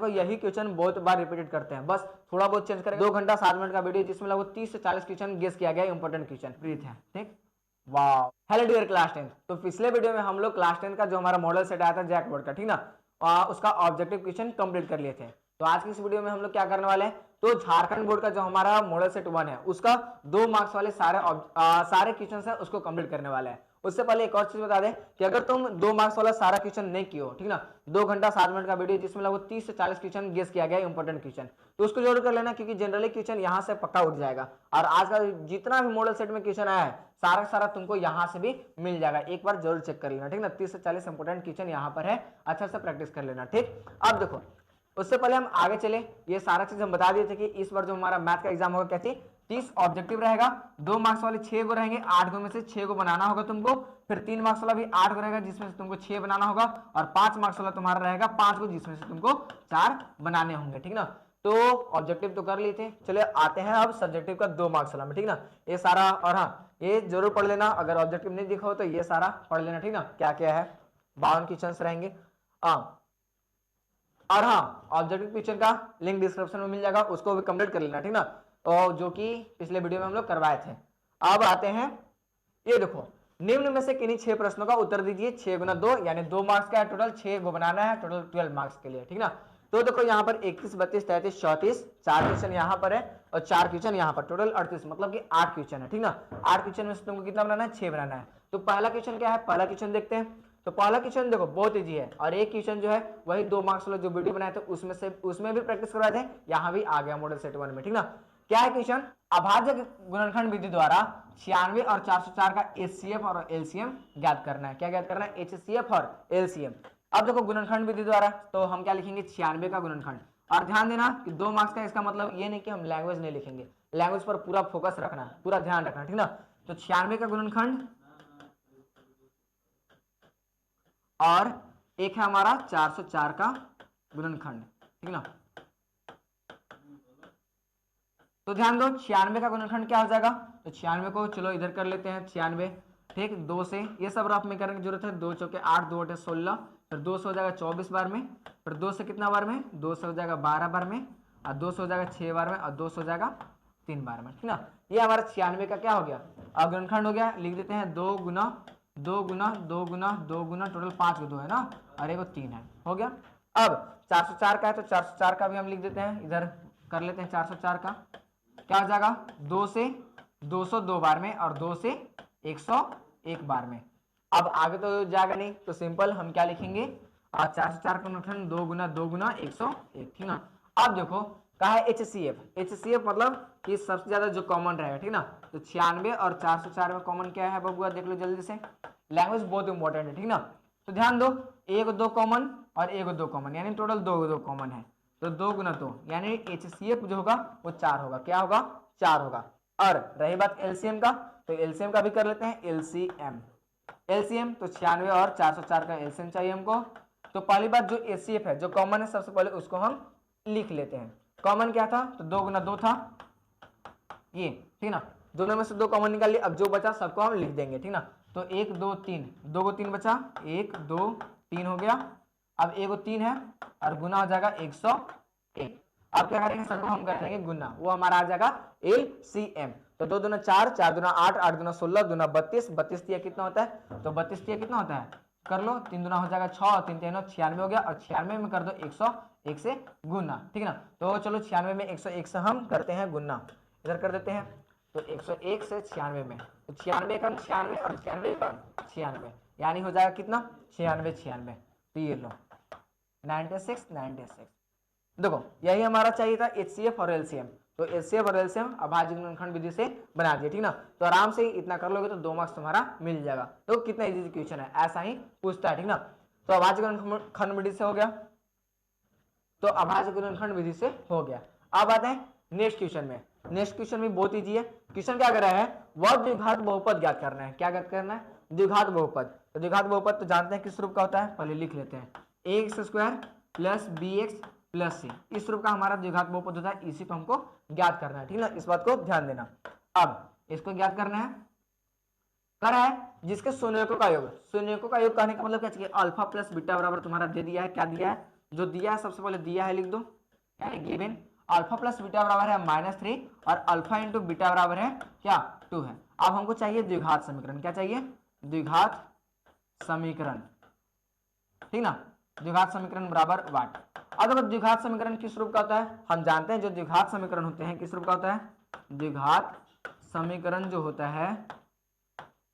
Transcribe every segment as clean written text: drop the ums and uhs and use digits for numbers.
को यही क्वेश्चन बहुत बार रिपीटेड करते हैं, बस थोड़ा बहुत चेंज करेंगे। 2 घंटा 7 मिनट का वीडियो जिसमें लगभग 30 से 40 क्वेश्चन गेस किया गया, इंपॉर्टेंट क्वेश्चन प्रीत है, ठीक। वाह, हेलो डियर क्लास 10। तो पिछले वीडियो में हम लोग क्लास 10 का जो हमारा मॉडल सेट आया था जैक बोर्ड का, ठीक ना, उसका ऑब्जेक्टिव क्वेश्चन कंप्लीट कर लिए थे। तो आज की इस वीडियो में हम लोग क्या करने वाले हैं, तो झारखंड बोर्ड का जो हमारा मॉडल सेट 1 है उसका 2 मार्क्स वाले सारे क्वेश्चन है उसको कंप्लीट करने वाले हैं। उससे पहले एक और चीज बता दें कि अगर तुम 2 मार्क्स वाला सारा क्वेश्चन नहीं किए हो, ठीक ना, 2 घंटा 7 मिनट का वीडियो जिसमें लगभग 30 से 40 क्वेश्चन गेस किया गया इंपॉर्टेंट क्वेश्चन, तो उसको जरूर कर लेना, क्योंकि जनरली क्वेश्चन यहाँ से पक्का उठ जाएगा। और आज का जितना भी मॉडल सेट में क्वेश्चन आया है सारा सारा तुमको यहाँ से भी मिल जाएगा, एक बार जरूर चेक कर लेना, ठीक ना। 30 से 40 इंपॉर्टेंट क्वेश्चन यहाँ पर है, अच्छा से प्रैक्टिस कर लेना, ठीक। अब देखो, उससे पहले हम आगे चले, ये सारा चीज हम बता दिए थे कि इस बार जो हमारा मैथ का एग्जाम होगा क्या थी, 30 ऑब्जेक्टिव रहेगा, 2 मार्क्स वाले 6 गो रहेंगे, 8 गो में से 6 गो बनाना होगा तुमको, फिर 3 मार्क्स वाला भी 8 गो रहेगा जिसमें से तुमको 6 बनाना होगा, और 5 मार्क्स वाला तुम्हारा रहेगा 5 गो जिसमें से तुमको 4 बनाने होंगे, ठीक ना। तो ऑब्जेक्टिव तो कर लिए थे, चलिए आते हैं अब सब्जेक्टिव का 2 मार्क्स वाला में, ठीक ना। ये सारा, और हाँ ये जरूर पढ़ लेना, अगर ऑब्जेक्टिव नहीं दिखा हो तो ये सारा पढ़ लेना, ठीक ना, क्या क्या है, 52 क्वेश्चन रहेंगे। और हाँ, ऑब्जेक्टिव क्वेश्चन का लिंक डिस्क्रिप्शन में मिल जाएगा, उसको भी कंप्लीट कर लेना, ठीक ना, और जो कि पिछले वीडियो में हम लोग करवाए थे। अब आते हैं, ये देखो, निम्न में से किन्हीं 6 प्रश्नों का उत्तर दीजिए। 6 गुना 2 यानी 2 मार्क्स का है टोटल, 6 गो बनाना है, टोटल 12 मार्क्स के लिए, ठीक ना। तो देखो यहाँ पर 21, 32, 33, 34 4 क्वेश्चन यहाँ पर है और 4 क्वेश्चन यहाँ पर, टोटल 38, मतलब कि 8 क्वेश्चन है, ठीक ना। 8 क्वेश्चन में से तुमको कितना बनाना है, 6 बनाना है। तो पहला क्वेश्चन क्या है, पहला क्वेश्चन देखते हैं। तो पहला क्वेश्चन देखो बहुत इजी है, और एक क्वेश्चन जो है वही 2 मार्क्स वाला जो वीडियो बनाए थे उसमें भी प्रैक्टिस करवाए थे, यहाँ भी आ गया मॉडल सेट 1 में, ठीक ना। क्या है क्वेश्चन, अभाज्य गुणनखंड विधि द्वारा 96 और 404 का एचसीएफ और एलसीएम ज्ञात करना है। क्या ज्ञात करना है, एचसीएफ और एलसीएम। अब देखो गुणनखंड विधि द्वारा, तो हम क्या लिखेंगे, 96 का गुणनखंड। और ध्यान देना कि 2 मार्क्स का इसका मतलब ये नहीं कि हम लैंग्वेज नहीं लिखेंगे, लैंग्वेज पर पूरा फोकस रखना है, पूरा ध्यान रखना, ठीक ना। तो 96 का गुणनखंड और एक है हमारा 404 का गुणनखंड, ठीक ना। तो ध्यान दो, 96 का गुणनखंड क्या हो जाएगा, तो 96 को चलो इधर कर लेते हैं, 96, ठीक, 2 से ये सब रफ में करने की जरूरत है, 2 चौके 8, 2 8 16, फिर 2 से हो जाएगा 24 बार में, फिर 2 से कितना बार में, 2 से हो जाएगा 12 बार में, और 2 से हो जाएगा 6 बार में, और 2 से हो जाएगा 3 बार में, ठीक ना। ये हमारा 96 का क्या हो गया, गुणनखंड हो गया। लिख देते हैं 2 गुना 2 गुना 2 गुना 2 गुना, टोटल 5 को 2 है ना, और एक 3 है, हो गया। अब 404 का है तो 404 का भी हम लिख देते हैं, इधर कर लेते हैं 404 का, क्या हो जाएगा, 2 से 202 बार में और 2 से 101 बार में। अब आगे तो जाएगा नहीं, तो सिंपल हम क्या लिखेंगे, 404 का गुणनखंड 2 गुना 2 गुना 101, ठीक ना। अब देखो कहा है एचसीएफ, एचसीएफ मतलब कि सबसे ज्यादा जो कॉमन रहेगा, ठीक ना। तो 96 और 404 में कॉमन क्या है बबुआ, देख लो जल्दी से, लैंग्वेज बहुत इंपॉर्टेंट है, ठीक ना। तो ध्यान दो, 1 2 कॉमन और 1 2 कॉमन, यानी टोटल 2 2 कॉमन है, तो 2 गुना 2 यानी एचसीएफ जो होगा वो 4 होगा, क्या होगा, 4 होगा। और रही बात एलसीएम का, तो एलसीएम का भी कर लेते हैं, एलसीएम एलसीएम तो 96 और 404 का एलसीएम चाहिए हमको। तो पहली बात जो एचसीएफ है जो कॉमन है, सबसे पहले उसको हम लिख लेते हैं। कॉमन क्या था, तो 2 गुना 2 था ये, ठीक ना, दोनों में से 2 कॉमन निकाल लिए, अब जो बचा सबको हम लिख देंगे, ठीक ना। तो 1 2 3, 2 को 3 बचा, 1 2 3 हो गया। अब 1 3 है और गुना हो जाएगा 101। अब क्या करेंगे, सबको हम कर देंगे गुना, वो हमारा आ जाएगा एलसीएम। तो 2 दूना 4, 4 दूना 8, 8 दूना 16, दूना 32, 32 तिया कितना होता है, तो 32 तिया कितना होता है, कर लो, 3 दूना हो जाएगा 6 और 3 3 96 हो गया, और 96 में कर दो 101 से गुना, ठीक है ना। तो चलो 96 में 101 से हम करते हैं गुना, इधर कर देते हैं, तो 101 से 96 में, तो 96 का 96 और 96 का 96, यानी हो जाएगा कितना, 96 96। तो ये लो 96 96। देखो यही हमारा चाहिए था, एचसीएफ और एलसीएम। तो एचसीएफ और एलसीएम अभाज्य गुणनखंड विधि से बना दिए, ठीक ना। तो आराम से इतना कर लोगे तो 2 मार्क्स तुम्हारा मिल जाएगा। तो कितना इजी क्वेश्चन है, ऐसा ही पूछता है, ठीक ना। तो अभाज्य गुणनखंड विधि से हो गया, तो अभाज्य गुणनखंड विधि से हो गया। अब आते हैं नेक्स्ट क्वेश्चन में। नेक्स्ट क्वेश्चन भी बहुत इजी है। क्वेश्चन क्या कर रहा है, वह द्विघात बहुपद ज्ञात करना है। क्या ज्ञात करना है, द्विघात बहुपद। तो द्विघात बहुपद तो जानते हैं किस रूप का होता है, पहले लिख लेते हैं, ax square plus bx plus C, इस रूप का हमारा द्विघात बहुपद होता है, इसी को हमको ज्ञात करना है, ठीक ना। इस बात को ध्यान देना। अब इसको ज्ञात करना है, कर है जिसके शून्यकों का योग, शून्यकों का योग कहने का मतलब क्या चाहिए, अल्फा प्लस बीटा बराबर तुम्हारा दे दिया है, क्या दिया है, जो दिया है सबसे पहले दिया है लिख दो, यानी गिवन अल्फा प्लस बीटा बराबर है -3 और अल्फा इंटू बीटा बराबर है क्या 2 है। अब हमको चाहिए द्विघात समीकरण, क्या चाहिए द्विघात समीकरण, ठीक ना। द्विघात समीकरण बराबर वाट। अब देखो द्विघात समीकरण किस रूप का होता है, हम जानते हैं जो द्विघात समीकरण होते हैं किस रूप का होता है, द्विघात समीकरण जो होता है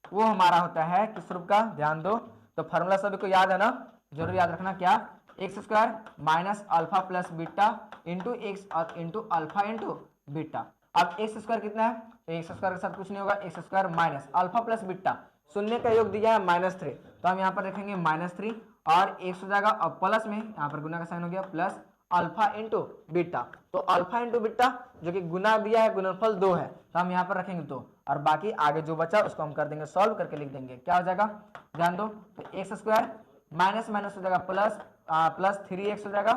वो हमारा होता है किस रूप का, ध्यान दो। तो फॉर्मूला सभी को याद है ना, जरूर याद रखना, क्या x square minus alpha plus beta into x और इंटू अल्फा इंटू बीटा। अब एक्स स्क्वायर कितना है, तो एक्स स्क्वायर के साथ कुछ नहीं होगा, x square minus alpha plus beta, शून्य का योग दिया है -3, तो हम यहाँ पर रखेंगे -3 और एक्स हो जाएगा, अब प्लस में यहाँ पर गुना का साइन हो गया प्लस अल्फा इंटू बीटा, तो अल्फा इंटू बीटा जो कि गुना दिया है गुणनफल 2 है, तो हम यहाँ पर रखेंगे 2 और बाकी आगे जो बचा उसको हम कर देंगे सॉल्व करके लिख देंगे, क्या हो जाएगा ध्यान दो। तो एक्स स्क्वायर माइनस माइनस हो जाएगा प्लस 3x हो जाएगा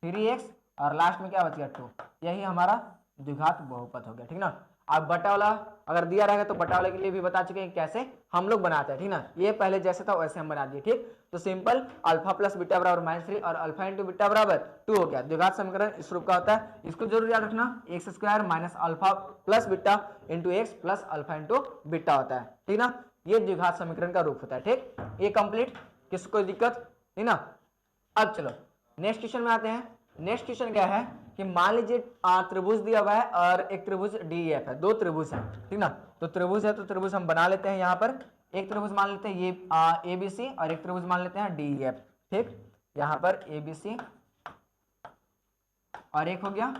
3x और लास्ट में क्या बच गया 2, यही हमारा द्विघात बहुपद हो गया, ठीक ना। अब बटा वाला अगर दिया रहेगा तो बटा वाले के लिए भी बता चुके हैं कैसे हम लोग बनाते हैं, ठीक ना। ये पहले जैसे था वैसे हम बना दिए, ठीक। तो सिंपल अल्फा प्लस बीटा बराबर -3 और अल्फा इंटू बीटा बराबर 2 हो गया। द्विघात समीकरण इस रूप का होता है, इसको जरूर याद रखना, x square minus alpha plus beta into x plus alpha into beta होता है, ठीक ना। ये द्विघात समीकरण का रूप होता है, ठीक। ये कंप्लीट, किसी कोई दिक्कत, ठीक ना। अब चलो नेक्स्ट क्वेश्चन में आते हैं। नेक्स्ट क्वेश्चन क्या है कि मान लीजिए त्रिभुज दिया हुआ है और एक त्रिभुज DEF है, दो त्रिभुज है, ठीक ना। तो त्रिभुज है तो त्रिभुज हम बना लेते हैं, यहाँ पर एक त्रिभुज मान लेते हैं ये ABC और एक त्रिभुज मान लेते हैं DEF, ठीक। यहाँ पर ABC और एक हो गया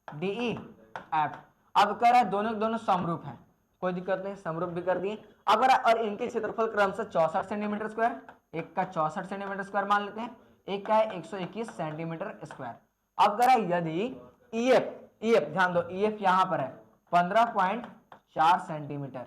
DEF। अब कह रहा है दोनों दोनों समरूप है, कोई दिक्कत नहीं, समरूप भी कर दिए। अगर और इनके क्षेत्रफल क्रमशः 64 सेंटीमीटर स्क्वायर, एक का 64 सेंटीमीटर स्क्वायर मान लेते हैं, एक का है 121 सेंटीमीटर स्क्वायर। अब कह रहा है यदि EF ध्यान दो, EF यहाँ पर है 15.4 सेंटीमीटर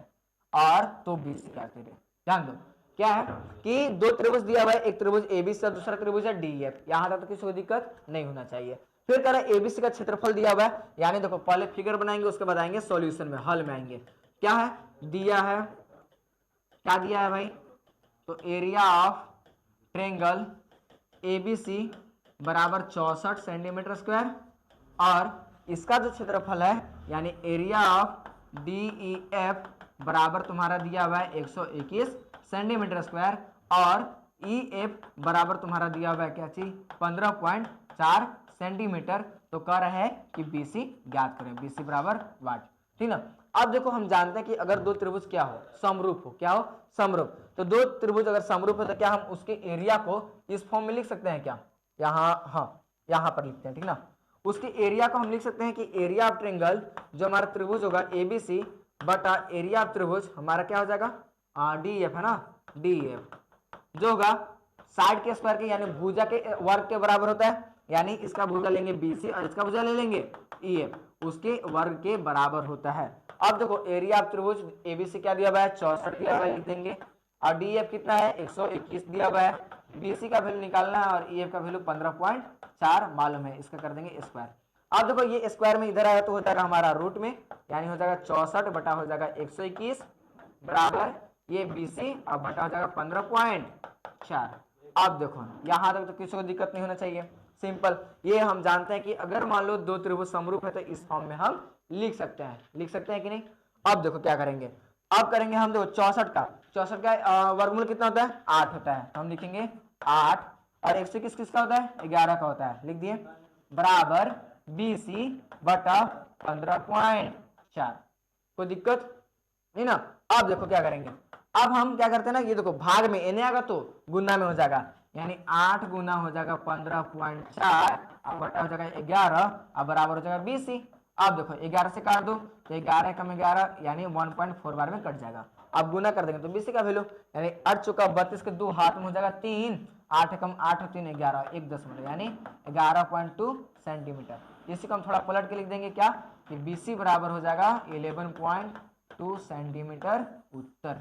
और तो BC क्या करें, ध्यान दो क्या है कि दो त्रिभुज दिया हुआ है, एक त्रिभुज ABC और दूसरा त्रिभुज है DEF, यहाँ तक तो किसी को दिक्कत नहीं होना चाहिए। फिर कह रहा है ABC का क्षेत्रफल दिया हुआ है, यानी देखो पहले फिगर बनाएंगे उसके बाद आएंगे सॉल्यूशन में, हल में आएंगे। क्या है दिया है, क्या दिया है भाई, तो एरिया ऑफ ट्रायंगल ABC बराबर 64 सेंटीमीटर स्क्वायर और इसका जो क्षेत्रफल है यानी एरिया ऑफ DEF बराबर तुम्हारा दिया हुआ है 121 सेंटीमीटर स्क्वायर और EF बराबर तुम्हारा दिया हुआ है क्या चीज 15.4 सेंटीमीटर। तो कह रहा है कि BC ज्ञात करें, BC बराबर वाट, ठीक ना। अब देखो हम जानते हैं कि अगर दो त्रिभुज क्या हो समरूप हो, क्या हो समरूप, तो दो त्रिभुज अगर समरूप है तो क्या हम उसके एरिया को इस फॉर्म में लिख सकते हैं क्या, यहाँ हाँ यहाँ पर लिखते हैं, ठीक ना। उसके एरिया को हम लिख सकते हैं कि एरिया ऑफ ट्रायंगल जो हमारा त्रिभुज होगा ABC बटा एरिया ऑफ त्रिभुज हमारा क्या हो जाएगा DEF है ना, DEF जो होगा साइड के स्क्वायर के यानी भुजा के वर्ग के बराबर होता है, यानी इसका भुजा लेंगे BC और इसका भुजा ले लेंगे EF, उसके वर्ग के बराबर होता है। अब देखो एरिया ऑफ त्रिभुज ABC क्या दिया हुआ है 64 दिया हुआ है, लिख देंगे और DEF कितना है 121 दिया हुआ है, BC का वैल्यू निकालना है और EF का वैल्यू 15.4 मालूम है, इसका कर देंगे स्क्वायर। अब देखो ये स्क्वायर में इधर आया तो हो जाएगा हमारा रूट में, यानी हो जाएगा 64 बटा हो जाएगा 121 बराबर ये BC और बटा हो जाएगा 15.4। अब देखो यहाँ तक तो किसी को दिक्कत नहीं होना चाहिए, सिंपल। ये हम जानते हैं कि अगर मान लो दो त्रिभुज समरूप है तो इस फॉर्म में हम लिख सकते हैं कि नहीं। अब देखो क्या करेंगे, अब करेंगे हम देखो 64 का वर्गमूल कितना होता है 8 होता है, तो हम लिखेंगे 8 और 121 किसका होता है 11 का होता है, लिख दिए बराबर BC बटा 15.4, कोई दिक्कत नहीं ना। अब देखो क्या करेंगे, अब हम क्या करते हैं ना, ये देखो भाग में n आएगा तो गुना में हो जाएगा, यानी 8 गुना हो जाएगा 15.4 अब बटा हो जाएगा 11 अब बराबर हो जाएगा BC। अब देखो 11 से काट दो तो 11 कम 11 यानी 1.4 बार में कट जाएगा। अब गुना कर देंगे तो BC का वैल्यू यानी 8 चौका 32 के 2 हाथ में हो जाएगा 3, 8 कम 8 3 11 1 दशमलव यानी 11.2 सेंटीमीटर। इसी को हम थोड़ा पलट के लिख देंगे क्या कि BC बराबर हो जाएगा 11.2 सेंटीमीटर उत्तर।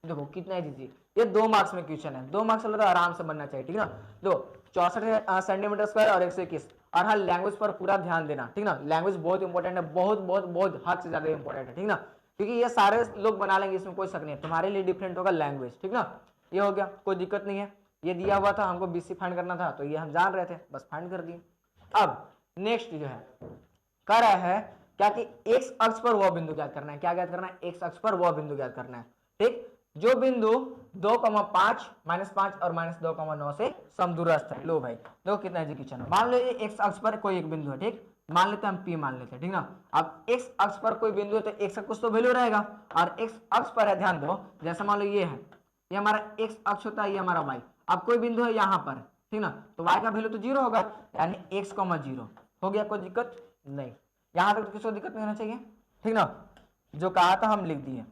देखो कितना है जी, ये 2 मार्क्स में क्वेश्चन है, 2 मार्क्स वाला तो आराम से बनना चाहिए, ठीक ना। दो 64 सेंटीमीटर स्क्वायर और 121। और हाँ लैंग्वेज पर पूरा ध्यान देना, ठीक ना, लैंग्वेज बहुत इंपॉर्टेंट है, बहुत हद से ज्यादा इंपॉर्टेंट है, ठीक ना, क्योंकि ये सारे लोग बना लेंगे इसमें कोई शक नहीं है, तुम्हारे लिए डिफरेंट होगा लैंग्वेज, ठीक ना। ये हो गया, कोई दिक्कत नहीं है। ये दिया हुआ था, हमको BC फाइंड करना था, तो ये हम जान रहे थे, बस फाइंड कर दिए। अब नेक्स्ट जो है कर रहा है क्या कि एक्स अक्ष पर वह बिंदु ज्ञात करना है। क्या ज्ञात करना है? एक्स अक्ष पर वह बिंदु ज्ञात करना है। ठीक, जो बिंदु 2,5 -5 और -2,9 से समदूरस्थ है। लो भाई देखो कितना एजुकेशन है। मान लो ये एक्स अक्ष पर कोई एक बिंदु है, ठीक, मान लेते हैं हम P मान लेते हैं, ठीक ना। अब एक्स अक्ष पर कोई बिंदु है तो एक्स का कुछ तो वैल्यू रहेगा, और एक्स अक्ष पर है, ध्यान दो, जैसे मान लो ये है, ये हमारा एक्स अक्ष होता है, ये हमारा वाई। अब कोई बिंदु है यहाँ पर, ठीक ना, तो वाई का वैल्यू तो 0 होगा, यानी x, 0 हो गया, कोई दिक्कत नहीं। यहां तक तो किसी को दिक्कत नहीं होना चाहिए, ठीक ना। जो कहा था हम लिख दिए,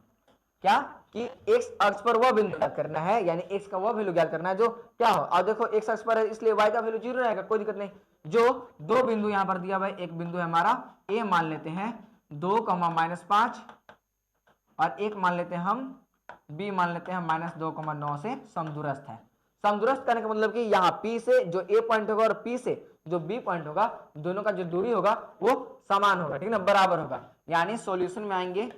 क्या कि एक्स अक्ष पर वह बिंदु ज्ञात करना है, यानी एक्स का वह वैल्यू ज्ञात करना है जो क्या हो। और देखो एक्स अक्ष पर है इसलिए वाई का वैल्यू 0 रहेगा, कोई दिक्कत नहीं। जो दो बिंदु यहाँ पर दिया हुआ है, एक बिंदु है हमारा ए मान लेते हैं 2,-5, और एक मान लेते हैं हम बी मान लेते हैं -2,9 से समदूरस्थ है। समदूरस्थ करने का मतलब कि यहाँ P से जो A पॉइंट होगा और P से जो B पॉइंट होगा, दोनों का जो दूरी होगा वो समान होगा, ठीक ना, बराबर होगा। यानी सॉल्यूशन में आएंगे,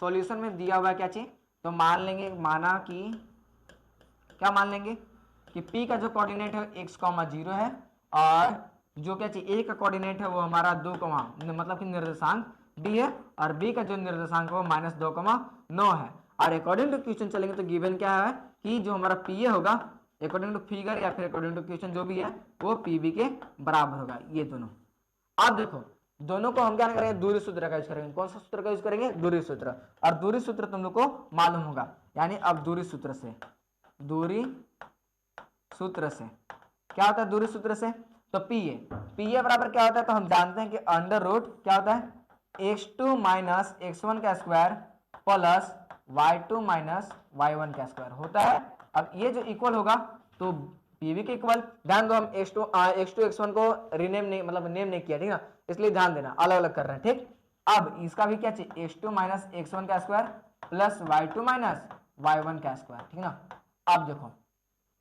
सॉल्यूशन में दिया हुआ क्या चीज, तो मान लेंगे, माना कि क्या मान लेंगे कि P का जो कोऑर्डिनेट है x, 0 है, और जो क्या चीज A का कोऑर्डिनेट है वो हमारा 2, मतलब कि निर्देशांक D है, और B का जो निर्देशांक है वो -2,9 है। और अकॉर्डिंग टू क्वेश्चन चलेंगे तो गिवन क्या है कि जो हमारा PA होगा अकॉर्डिंग टू फिगर या फिर अकॉर्डिंग टू क्वेश्चन जो भी है वो PB के बराबर होगा, ये दोनों। अब देखो दोनों को हम क्या करेंगे, दूरी सूत्र का यूज करेंगे। कौन सा सूत्र का यूज करेंगे? दूरी सूत्र। और दूरी सूत्र तुम लोग को मालूम होगा, यानी अब दूरी सूत्र से, दूरी सूत्र से क्या होता है, दूरी सूत्र से तो PA बराबर क्या होता है, तो हम जानते हैं कि अंडर रूट क्या होता है, x2 - x1 का स्क्वायर प्लस y2 - y1 का स्क्वायर होता है। अब ये जो इक्वल होगा तो PB के इक्वल, ध्यान दो हम x2 x1 को रीनेम नहीं, मतलब नेम नहीं किया, ठीक ना, इसलिए ध्यान देना, अलग अलग कर रहे हैं, ठीक। अब इसका भी क्या चाहिए, x2 - x1 का स्क्वायर प्लस y2 - y1 का स्क्वायर, ठीक ना। अब देखो,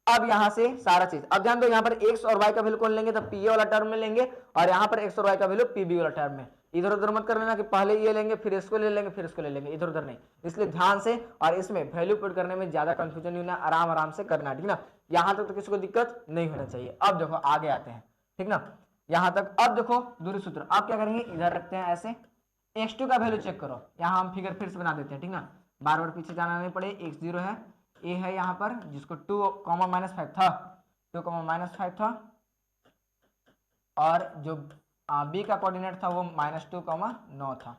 अब यहां से सारा चीज, अब ध्यान दो यहाँ पर x और y का वैल्यू कौन लेंगे, तो PA वाला टर्म में लेंगे, और यहाँ पर x और y का वैल्यू PB वाला टर्म में। इधर उधर मत कर लेना कि पहले ये लेंगे फिर इसको ले लेंगे फिर इसको ले लेंगे, इधर उधर नहीं। इसलिए ध्यान से, और इसमें वैल्यू पुट करने में ज्यादा कंफ्यूजन नहीं होना, आराम आराम से करना, ठीक ना। यहां तक तो किसी को दिक्कत नहीं होना चाहिए। अब देखो आगे आते हैं, ठीक ना, यहां तक। अब देखो दूरी सूत्र, आप क्या करेंगे, इधर रखते हैं ऐसे, x2 का वैल्यू चेक करो, यहाँ हम फिगर फिर से बना देते हैं, ठीक ना, बार बार पीछे जाना नहीं पड़े। x0 है, a है यहाँ पर जिसको 2, -5 था, 2, -5 था, और जो B का कोऑर्डिनेट था वो -2,9 था।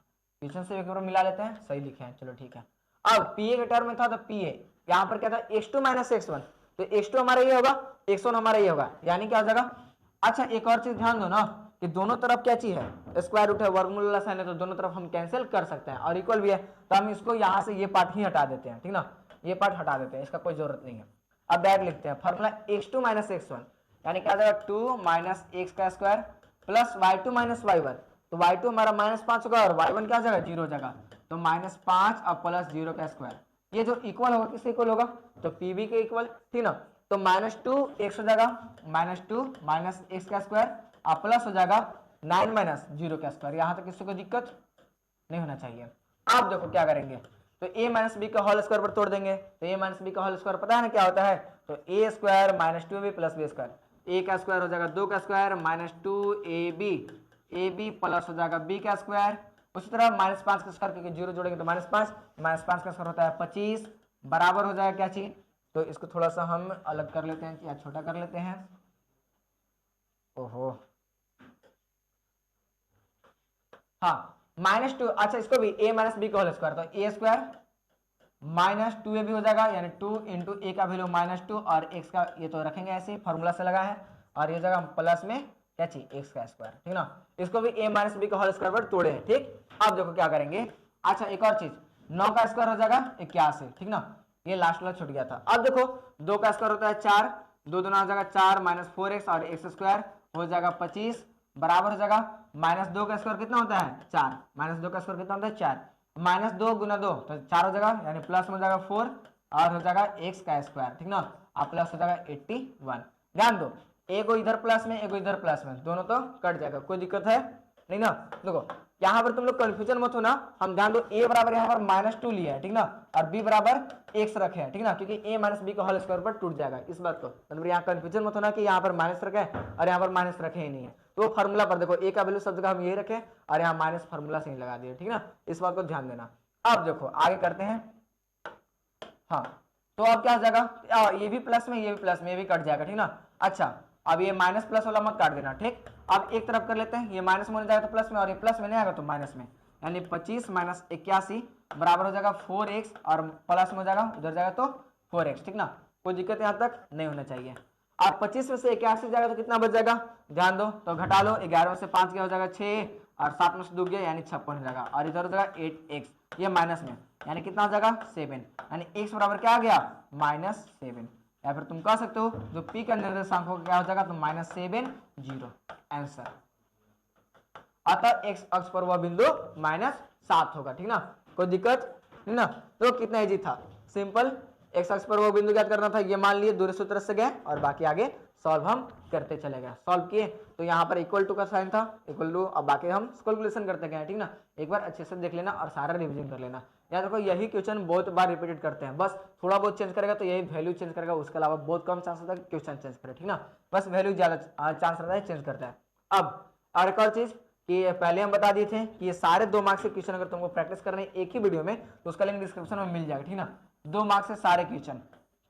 क्वेश्चन से एक बार मिला लेते हैं, सही लिखे हैं, चलो ठीक है। अब PA के टर्म में था तो PA यहाँ पर क्या था, x2 - x1, तो x2 हमारा ये होगा, x1 हमारा ये होगा, यानी क्या हो जाएगा। अच्छा एक और चीज ध्यान दो ना कि दोनों तरफ क्या चीज है, स्क्वायर रूट है, वर्गमूल वाला साइन है, तो दोनों तरफ हम कैंसिल कर सकते हैं, और इक्वल भी है, तो हम इसको यहाँ से ये पार्ट ही हटा देते हैं, ठीक ना, ये पार्ट हटा देते हैं, इसका कोई जरूरत नहीं है। अब डायरेक्ट लिखते हैं फॉर्मूला x2 - x1, यानी क्या जाएगा 2 - x का स्क्वायर प्लस y2 - y1, तो y2 हमारा -5 होगा और y1 क्या जाएगा, 0 जाएगा, तो -5 और प्लस 0 का स्क्वायर, ये जो इक्वल होगा किसके इक्वल होगा, तो PB के इक्वल, ठीक ना। तो -2 x हो जाएगा, -2 - x का स्क्वायर और प्लस हो जाएगा 9 - 0 का स्क्वायर। यहाँ तक किसी को दिक्कत नहीं होना चाहिए। अब देखो क्या करेंगे, तो a - b का होल स्क्वायर पर तोड़ देंगे, तो a - b का होल स्क्वायर पता है ना क्या होता है, तो a square - 2ab plus b square, a का स्क्वायर हो जाएगा 2 का स्क्वायर -2ab, ab प्लस हो जाएगा b का स्क्वायर, उसी तरह -5 का स्क्वायर, क्योंकि 0 जोड़ेंगे तो -5 का स्क्वायर होता है 25, बराबर हो जाएगा क्या चीज, तो इसको थोड़ा सा हम अलग कर लेते हैं या छोटा कर लेते हैं। ओहो हाँ, -2, अच्छा इसको भी a - b का होल स्क्वायर, तो a स्क्वायर -2ab हो जाएगा, यानी 2 × a का वैल्यू -2 और x का ये तो रखेंगे ऐसे फॉर्मूला से लगा है, और ये जगह प्लस में क्या चाहिए, x का स्क्वायर, ठीक ना। इसको भी a - b का होल स्क्वायर पर तोड़े हैं, ठीक। अब देखो क्या करेंगे, अच्छा एक और चीज, 9 का स्क्वायर हो जाएगा 81, ठीक ना, ये लास्ट वाला छूट गया था। अब देखो 2 का स्क्वायर होता है 4, 2 दूना हो जाएगा 4 -4x और x स्क्वायर हो जाएगा 25, बराबर हो जाएगा -2 का स्क्वायर कितना होता है 4, -2 का स्क्वायर कितना होता है 4, -2 × 2 तो 4 हो जाएगा, यानी प्लस में हो जाएगा 4 और हो जाएगा x का स्क्वायर, ठीक ना, और प्लस हो जाएगा 81। ध्यान दो एक इधर प्लस में एक इधर प्लस में, दोनों तो कट जाएगा, कोई दिक्कत है नहीं ना। देखो यहाँ पर तुम लोग कंफ्यूजन मत हो ना, हम ध्यान दो a बराबर यहाँ पर -2 लिया है, ठीक ना, और b बराबर x रखे हैं, ठीक ना, क्योंकि a माइनस बी का होल स्क्वायर पर टूट जाएगा, इस बात को मतलब यहाँ कंफ्यूजन मत होना कि यहाँ पर माइनस रखे और यहाँ पर माइनस रखे ही नहीं है। तो फार्मूला पर देखो a का वैल्यू सब जगह हम यही रखे और यहाँ माइनस फार्मूला से ही लगा दिए, ठीक ना, इस बात को ध्यान देना। अब देखो आगे करते हैं। हाँ तो अब क्या हो जाएगा, ये भी प्लस में ये भी प्लस में, ये भी कट जाएगा, ठीक ना। अच्छा अब ये माइनस प्लस वाला मत काट देना, ठीक। अब एक तरफ कर लेते हैं, ये माइनस में जाएगा तो प्लस में और ये प्लस में नहीं आएगा तो माइनस में, यानी 25 - 81 बराबर हो जाएगा 4x और प्लस में हो जाएगा उधर जाएगा तो 4x, ठीक ना, कोई दिक्कत यहाँ तक नहीं होना चाहिए। अब 25 में से 81 जाएगा तो कितना बच जाएगा, ध्यान दो तो घटा लो, 11 में से 5 क्या हो जाएगा 6 और 7 में से 2 गया यानी 56 हो जाएगा और इधर हो जाएगा 8x, ये माइनस में यानी कितना हो जाएगा 7, यानी x बराबर क्या आ गया -7, या फिर तुम कह सकते हो जो p का निर्देशांक होगा क्या हो जाएगा तो -7 0 आंसर। अतः x अक्ष पर वह बिंदु -7 होगा, ठीक ना, कोई दिक्कत नहीं ना। तो कितना इजी था, सिंपल, x अक्ष पर वो बिंदु ज्ञात करना था, ये मान लिए दूर सूत्र से गए और बाकी आगे सॉल्व हम करते चले गए। सॉल्व किए तो यहाँ पर इक्वल टू का साइन था, इक्वल टू, अब बाकी हम कैलकुलेशन करते गए, ठीक ना। एक बार अच्छे से देख लेना और सारा रिवीजन कर लेना। याद रखो यही क्वेश्चन बहुत बार रिपीटेड करते हैं, बस थोड़ा बहुत चेंज करेगा तो यही वैल्यू चेंज करेगा, उसके अलावा बहुत कम चांस होता है क्वेश्चन चेंज करे, ठीक ना, बस वैल्यू ज्यादा चांस रहता है चेंज करता है। अब और एक और चीज कि पहले हम बता दिए थे कि ये सारे 2 मार्क्स के क्वेश्चन अगर तुमको प्रैक्टिस करने एक ही वीडियो में तो उसका लिंक डिस्क्रिप्शन में मिल जाएगा, ठीक ना। 2 मार्क्स से सारे क्वेश्चन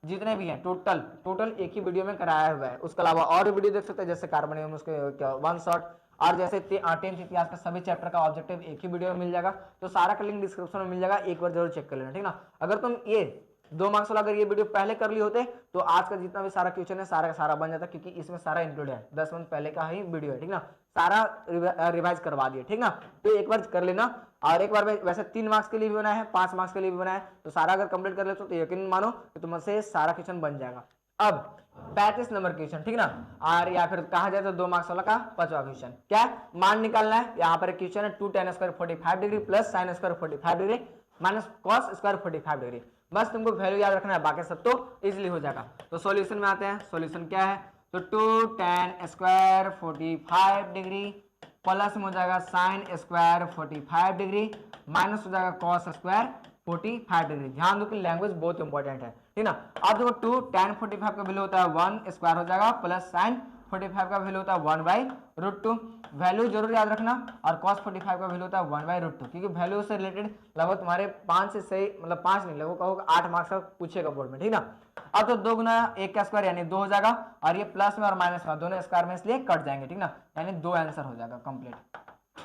जितने भी हैं टोटल एक ही वीडियो में कराया हुआ है, उसके अलावा और वीडियो देख सकते हैं जैसे कार्बनियम उसके 1 शॉट और जैसे 10th इतिहास का सभी चैप्टर का ऑब्जेक्टिव एक ही वीडियो में मिल जाएगा, तो सारा का लिंक डिस्क्रिप्शन में मिल जाएगा, एक बार जरूर चेक कर लेना, ठीक ना। अगर तुम ये 2 मार्क्स वाला अगर ये वीडियो पहले कर लिए होते तो आज का जितना भी सारा क्वेश्चन है सारा का सारा बन जाता, क्योंकि इसमें सारा इंक्लूड है, 10 मिनट पहले का ही वीडियो है, ठीक ना, सारा रिवाइज करवा दिए, ठीक ना। तो एक बार कर लेना और एक बार वैसे 3 मार्क्स के लिए भी बनाया है, 5 मार्क्स के लिए भी बनाया है, तो सारा अगर कंप्लीट कर लेते तो यकीन मानो कि तुमसे सारा क्वेश्चन बन जाएगा। अब 35 नंबर क्वेश्चन, ठीक ना, और या फिर कहा जाए तो 2 मार्क्स वाला का 5वां क्वेश्चन, क्या मान निकालना है। यहाँ पर क्वेश्चन है 2 tan square 45 degree plus sin square 45 degree minus cos square 45 degree, बस तुमको वैल्यू याद रखना है, बाकी सब तो इजीली हो जाएगा। तो सॉल्यूशन में आते हैं, सॉल्यूशन क्या है तो 2 tan स्क्वायर 45 डिग्री प्लस में हो जाएगा sin स्क्वायर 45 डिग्री माइनस हो जाएगा cos स्क्वायर 45 डिग्री। ध्यान दो कि लैंग्वेज बहुत इंपॉर्टेंट है, ठीक ना। अब देखो 2 tan 45 का वैल्यू होता है 1 स्क्वायर हो जाएगा प्लस sin 45 का वैल्यू होता है 1/√2, वैल्यू जरूर याद रखना, और cos 45 का वैल्यू होता है 1/√2, क्योंकि वैल्यू से रिलेटेड लगभग तुम्हारे 5 से सही मतलब 5 नहीं लगभग कहोगे 8 मार्क्स का पूछेगा बोर्ड में, ठीक ना। अब तो 2 गुना 1 का स्क्वायर यानी 2 हो जाएगा और ये प्लस में और माइनस में दोनों स्क्वायर में इसलिए कट जाएंगे, ठीक ना, यानी 2 आंसर हो जाएगा कंप्लीट।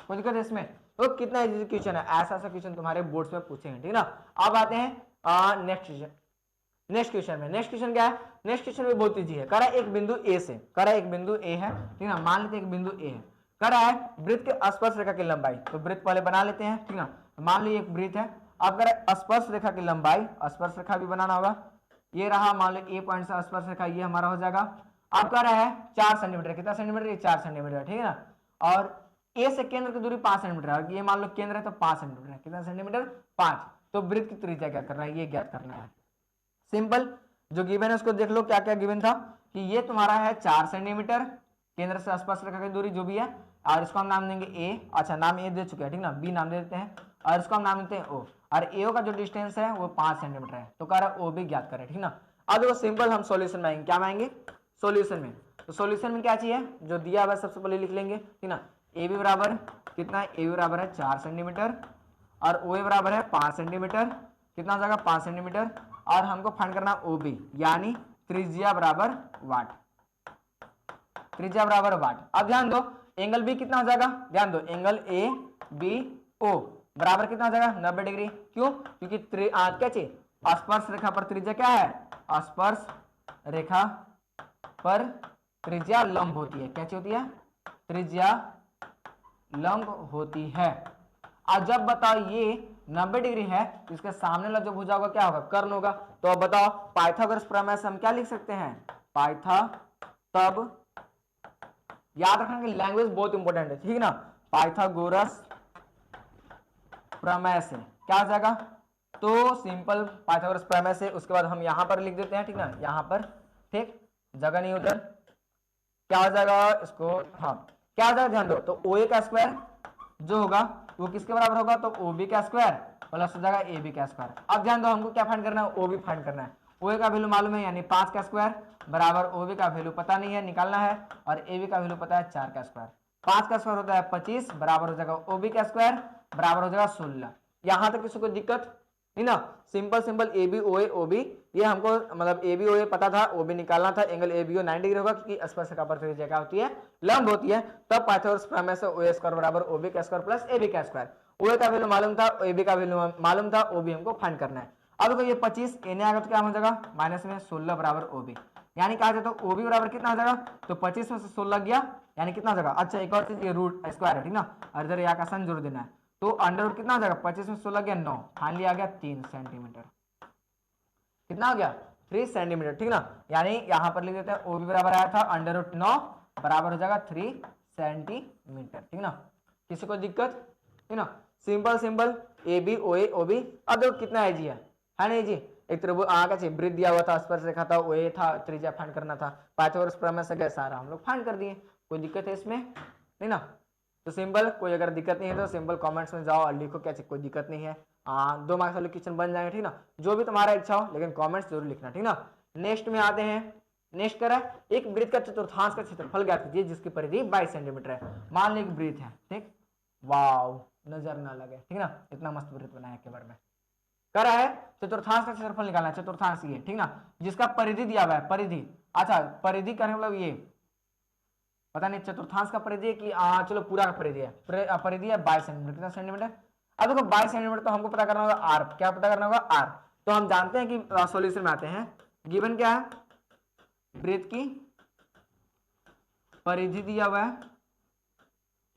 कोई दिक्कत है इसमें, तो कितना इजी क्वेश्चन है, ऐसा क्वेश्चन तुम्हारे बोर्ड्स में पूछेंगे, ठीक ना। अब आते हैं नेक्स्ट क्वेश्चन में। नेक्स्ट क्वेश्चन क्या है, नेक्स्ट क्वेश्चन भी बहुत इजी है, करा एक बिंदु ए से, करा एक बिंदु ए है, ठीक ना, मान लेते हैं एक बिंदु ए है, करा है वृत्त के स्पर्श रेखा की लंबाई, तो वृत्त पहले बना लेते हैं, ठीक ना, मान लो एक वृत्त है, अब करा स्पर्श रेखा की लंबाई, स्पर्श रेखा भी बनाना होगा, ये रहा मान लो ए पॉइंट से स्पर्श रेखा ये हमारा हो जाएगा। अब कह रहा है 4 सेंटीमीटर, कितना सेंटीमीटर, ये 4 सेंटीमीटर, ठीक है ना, और ए से केंद्र की दूरी 5 सेंटीमीटर है, ये मान लो केंद्र है तो 5 सेंटीमीटर है, कितना सेंटीमीटर 5, तो वृत्त की त्रिज्या क्या करना है ये ज्ञात करना है। सिंपल, जो गिवन है उसको देख लो, क्या क्या गिवन था कि ये तुम्हारा है 4 सेंटीमीटर केंद्र से स्पर्श रेखा की दूरी जो भी है, और इसको हम नाम देंगे ए, अच्छा नाम ए दे चुके हैं, ठीक ना, बी नाम दे देते हैं, और इसको हम नाम देते हैं ओ, और एओ का जो डिस्टेंस है वो 5 सेंटीमीटर है, तो कह रहा है ओ भी ज्ञात करें, ठीक ना। अब देखो सिंपल हम सॉल्यूशन में आएंगे, क्या आएंगे सॉल्यूशन में, तो सॉल्यूशन में क्या चाहिए जो दिया हुआ सबसे पहले लिख लेंगे, ठीक ना, ए बी बराबर कितना है, ए बी बराबर है 4 सेंटीमीटर और ओ ए बराबर है 5 सेंटीमीटर, कितना हो जाएगा 5 सेंटीमीटर, और हमको फाइंड करना ओ बी यानी त्रिज्या बराबर वाट, त्रिज्या बराबर वाट। अब ध्यान दो एंगल बी कितना हो जाएगा, ध्यान दो एंगल ए बी ओ बराबर कितना हो जाएगा 90 डिग्री, क्यों, क्योंकि क्या चाहिए स्पर्श रेखा पर त्रिज्या क्या है, स्पर्श रेखा पर त्रिज्या लंब होती है, क्या होती है, त्रिज्या लंब होती है। और जब बताओ ये 90 डिग्री है, इसके सामने वाला जो भुजा होगा क्या होगा, कर्ण होगा, तो अब बताओ पाइथागोरस प्रमेय से हम क्या लिख सकते हैं, तब याद रखना कि लैंग्वेज बहुत इंपॉर्टेंट है, ठीक है ना, पाइथागोरस प्रमेय से क्या हो जाएगा, तो सिंपल पाइथागोरस प्रमेय से, उसके बाद हम यहां पर लिख देते हैं, ठीक ना, यहां पर, ठीक, जगह नहीं उधर, क्या हो जाएगा इसको, हाँ क्या हो जाएगा ध्यान दो, तो ओ ए का स्क्वायर जो होगा वो किसके बराबर होगा, तो ओ बी का स्क्वायर प्लस हो जाएगा ए बी का स्क्वायर। अब ध्यान दो हमको क्या फाइंड करना है, ओ बी फाइंड करना है। ओ ए का वैल्यू मालूम है यानी 5 का स्क्वायर बराबर ओ बी का वैल्यू पता नहीं है निकालना है, और ए बी का वैल्यू पता है 4 का स्क्वायर। 5 का स्क्वायर होता है 25 बराबर हो जाएगा ओ बी का स्क्वायर बराबर हो जाएगा 16। यहाँ तक किसी को दिक्कत नहीं ना, simple simple A B O A O B, ये हमको मतलब ए बी ओ ए पता था, ओ बी निकालना था, angle A B O 90 degree होगा क्योंकि स्पर्शरेखा पर त्रिज्या क्या होती है, लंब होती है। तब पाइथागोरस प्रमेय से ओ ए स्क्वायर बराबर ओ बी का स्क्वायर प्लस ए बी का स्क्वायर, ओ ए का वैल्यू मालूम था, ए बी का वैल्यू मालूम था, ओ बी हमको फाइंड करना है। अब देखो ये 25 एने आएगा तो क्या हो जाएगा माइनस में 16 बराबर ओ बी, यानी कहा जाए तो ओ बी बराबर कितना हो जाएगा, तो 25 में से 16 गया यानी कितना हो जाएगा। अच्छा एक और चीज, ये रूट स्क्वायर है ठीक ना, और इधर यहाँ का सन जोड़ देना है, तो अंडर रूट कितना हो जाएगा, 25 में 16 गया 9, फाइनली आ गया 3 सेंटीमीटर। कितना हो गया 3 सेंटीमीटर ठीक ना, यानी यहाँ पर लिख देते हैं ओ बी बराबर आया था अंडर रूट 9 बराबर हो जाएगा 3 सेंटीमीटर ठीक ना। किसी को दिक्कत ठीक ना, simple simple A B O A O B. अब देखो कितना इजी है नहीं जी, एक त्रिभुज आगे से वृत्त दिया हुआ था, स्पर्शरेखा था, ओ ए था, त्रिज्या फाइंड करना था, पाइथागोरस प्रमेय से सारा हम लोग फाइंड कर दिए। कोई दिक्कत है इसमें नहीं ना, तो सिंपल, कोई अगर दिक्कत नहीं है तो सिंपल कमेंट्स में जाओ और लिखो क्या कोई दिक्कत नहीं है। 2 मार्क्स वाले क्वेश्चन बन जाएंगे ठीक ना, जो भी तुम्हारा इच्छा हो, लेकिन कमेंट्स जरूर लिखना ठीक ना। नेक्स्ट में आते हैं, नेक्स्ट करा एक वृत्त का चतुर्थांश का क्षेत्रफल ज्ञात कीजिए जिसकी परिधि 22 सेंटीमीटर है। मान लो एक वृत्त है ठीक, वाव नजर ना लगे ठीक ना, इतना मस्त वृत्त बनाया के बारे में करा है, चतुर्थांश का क्षेत्रफल निकालना है, चतुर्थांश ये ठीक ना, जिसका परिधि दिया हुआ है, परिधि। अच्छा परिधि का मतलब ये पता नहीं चतुर्थांश का परिधि कि चलो पूरा का परिधि है, परिधि है 22 सेंटीमीटर, कितना सेंटीमीटर। अब देखो 22 सेंटीमीटर तो हमको पता करना होगा आर, क्या पता करना होगा आर, तो हम जानते हैं कि सॉल्यूशन में आते हैं, गिवन क्या है, वृत्त की परिधि दिया हुआ है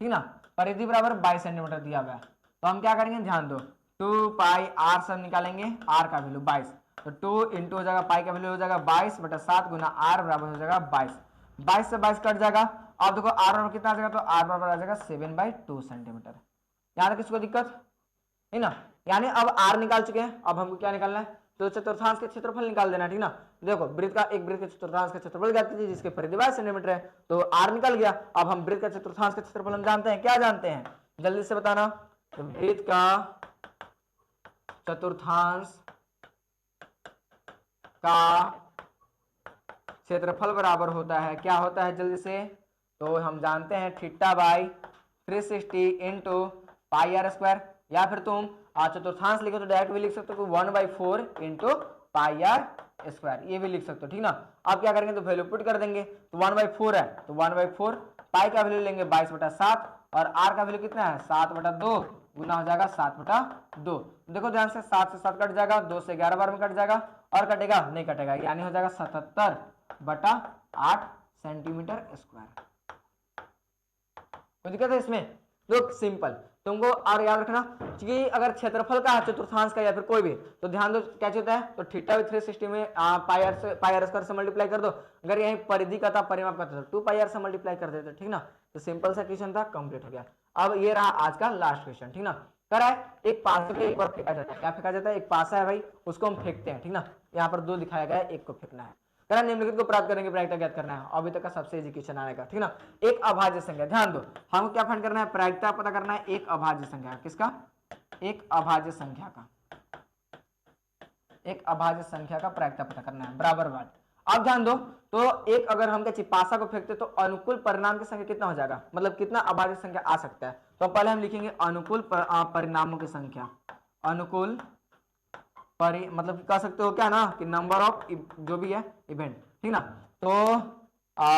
ठीक ना, परिधि बराबर 22 सेंटीमीटर दिया हुआ है, तो हम क्या करेंगे ध्यान दो, 2 पाई आर सब निकालेंगे, आर का वैल्यू 22, तो 2 इंटू हो जाएगा पाई का वैल्यू हो जाएगा 22 बटा 7 गुना आर बराबर हो जाएगा 22, 22 से 22 कट जाएगा। अब देखो आर बराबर कितना आ जाएगा, तो आर बराबर आ जाएगा 7/2 सेंटीमीटर। यहाँ तक किसको दिक्कत है ना, यानी अब आर निकाल चुके हैं, अब हमको क्या निकालना है, तो चतुर्थांश के क्षेत्रफल निकाल देना ठीक ना। देखो वृत्त का एक वृत्त के चतुर्थांश का क्षेत्रफल ज्ञात कीजिए जिसके परिधि 22 सेंटीमीटर है, तो आर निकल गया। अब हम वृत्त का चतुर्थांश का क्षेत्रफल हम जानते हैं, क्या जानते हैं जल्दी से बताना, तो वृत्त का चतुर्थांश का क्षेत्रफल बराबर होता है, क्या होता है जल्दी से, तो हम जानते हैं θ/360 इंटू पाई आर स्क्वायर, या फिर तुम चतुर्थांश लिखो तो डायरेक्ट भी लिख सकते हो 1/4 इंटू पाई आर स्क्वायर, ये भी लिख सकते हो ठीक ना। अब क्या करेंगे तो वैल्यू पुट कर देंगे, तो 1/4 है तो 1/4, पाई का वैल्यू लेंगे 22/7 और आर का वैल्यू कितना है 7/2 गुना हो जाएगा 7/2। देखो ध्यान से 7 से 7 कट जाएगा, 2 से 11 बार में कट जाएगा, और कटेगा नहीं कटेगा, यानी हो जाएगा 77/8 सेंटीमीटर स्क्वायर। कोई दिक्कत है इसमें, तो सिंपल तुमको और याद रखना कि अगर क्षेत्रफल का है चतुर्थांश का या फिर कोई भी, तो ध्यान दो क्या होता है, तो थीटा भी 360 में पाई आर स्क्वायर से मल्टीप्लाई कर दो, अगर यही परिधि का था परिमाप का था तो 2 पाई आर से मल्टीप्लाई कर देते ठीक ना। तो सिंपल सा क्वेश्चन था, कंप्लीट हो गया। अब ये रहा आज का लास्ट क्वेश्चन ठीक ना, करा है एक पासा के एक बार फेंका जाता है, क्या फेंका जाता है, एक पासा है भाई उसको हम फेंकते हैं ठीक ना, यहाँ पर 2 दिखाया गया है, एक को फेंकना है, निम्नलिखित को प्राप्त करेंगे प्रायिकता ज्ञात करना है, अभी तक का सबसे इजी क्वेश्चन आएगा ठीक ना। एक अभाज्य संख्या, ध्यान दो हमको क्या फाइंड करना है, प्रायिकता पता करना है एक अभाज्य संख्या, किसका, एक अभाज्य संख्या का, एक अभाज्य संख्या का प्रायिकता पता करना है बराबरवाद। अब ध्यान दो, तो एक अगर हम पासा को फेंकते तो अनुकूल परिणाम की संख्या कितना हो जाएगा, मतलब कितना अभाज्य संख्या आ सकता है, तो पहले हम लिखेंगे अनुकूल परिणामों की संख्या, अनुकूल मतलब कह सकते हो क्या ना कि नंबर ऑफ जो भी है इवेंट ठीक ना, तो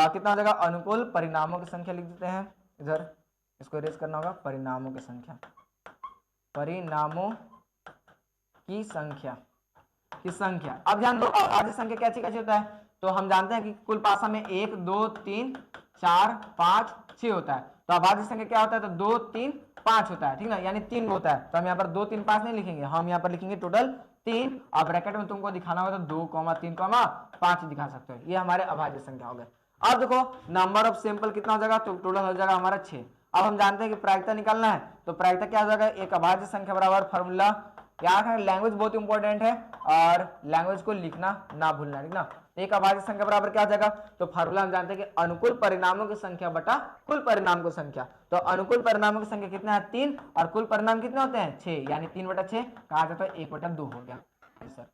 कितना हो जाएगा, अनुकूल परिणामों की संख्या लिख देते हैं, इधर इसको इरेज करना होगा, परिणामों की संख्या, परिणामों की संख्या की संख्या। अब ध्यान दो अभाज्य संख्या कैसी कैसी होता है, तो हम जानते हैं कि कुल पासा में 1 2 3 4 5 6 होता है, तो अभाज्य संख्या क्या होता है, तो 2 3 5 होता है ठीक ना, यानी 3 होता है, तो हम यहाँ पर 2 3 5 नहीं लिखेंगे, हम यहाँ पर लिखेंगे टोटल 3, और ब्रैकेट में तुमको दिखाना होगा तो 2, 3, 5 दिखा सकते हो, ये हमारे अभाज्य संख्या हो गए। अब देखो नंबर ऑफ सैंपल कितना हो जाएगा, तो टोटल हो जाएगा हमारा 6। अब हम जानते हैं कि प्रायिकता निकालना है, तो प्रायिकता क्या हो जाएगा, एक अभाज्य संख्या बराबर फॉर्मूला याद है लैंग्वेज बहुत इंपॉर्टेंट है और लैंग्वेज को लिखना ना भूलना, ठीक ना। एक अभाज्य संख्या बराबर क्या हो जाएगा, तो फार्मूला हम जानते हैं कि अनुकूल परिणामों की संख्या बटा कुल परिणाम की संख्या। तो अनुकूल परिणामों की संख्या कितना है 3 और कुल परिणाम कितने होते हैं 6, यानी 3/6 कहा जाता है 1/2 हो गया सर।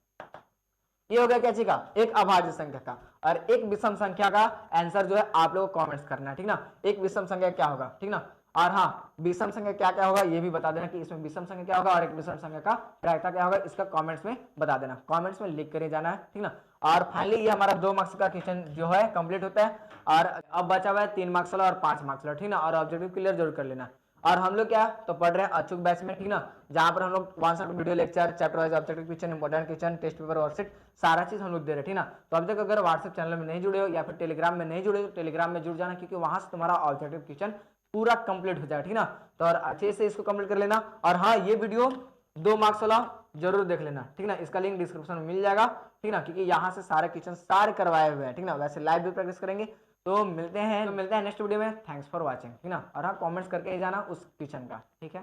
ये हो गया क्या चीज का, एक अभाज्य संख्या का। और एक विषम संख्या का आंसर जो है आप लोगों को कमेंट्स करना है, ठीक ना। एक विषम संख्या क्या होगा, ठीक ना। और हाँ विषम संख्या क्या क्या होगा ये भी बता देना कि इसमें विषम संख्या क्या होगा और एक विषम संख्या का प्रायिकता क्या होगा, इसका कमेंट्स में बता देना, कमेंट्स में लिख कर जाना है, ठीक ना। और फाइनली ये हमारा 2 मार्क्स का क्वेश्चन जो है कंप्लीट होता है। और अब बचा हुआ है 3 मार्क्स वाला और 5 मार्क्स वाला, ठीक ना। और ऑब्जेक्टिव क्लियर जरूर कर लेना। और हम लोग क्या तो पढ़ रहे हैं अचूक बैच में, ठीक ना, जहां पर हम लोग 1 shot video lecture, chapter wise objective question, important question, test paper, worksheet, सारा चीज हम लोग दे रहे हैं, ठीक ना। तो अब तक अगर व्हाट्सएप चैनल में नहीं जुड़े हो या फिर टेलीग्राम में नहीं जुड़े हो, टेलीग्राम में जुड़ जाना, क्योंकि वहां से तुम्हारा ऑब्जेक्टिव क्वेश्चन पूरा कंप्लीट हो जाएगा, ठीक ना। तो और अच्छे से इसको कंप्लीट कर लेना। और हाँ ये वीडियो 2 मार्क्स वाला जरूर देख लेना, ठीक ना। इसका लिंक डिस्क्रिप्शन में मिल जाएगा, ठीक ना, क्योंकि यहाँ से सारे क्वेश्चन सारे करवाए हुए हैं, ठीक ना। वैसे लाइव भी प्रैक्टिस करेंगे। तो मिलते हैं नेक्स्ट वीडियो में। थैंक्स फॉर वॉचिंग, ठीक ना। और हाँ कमेंट्स करके ही जाना उस क्वेश्चन का, ठीक है।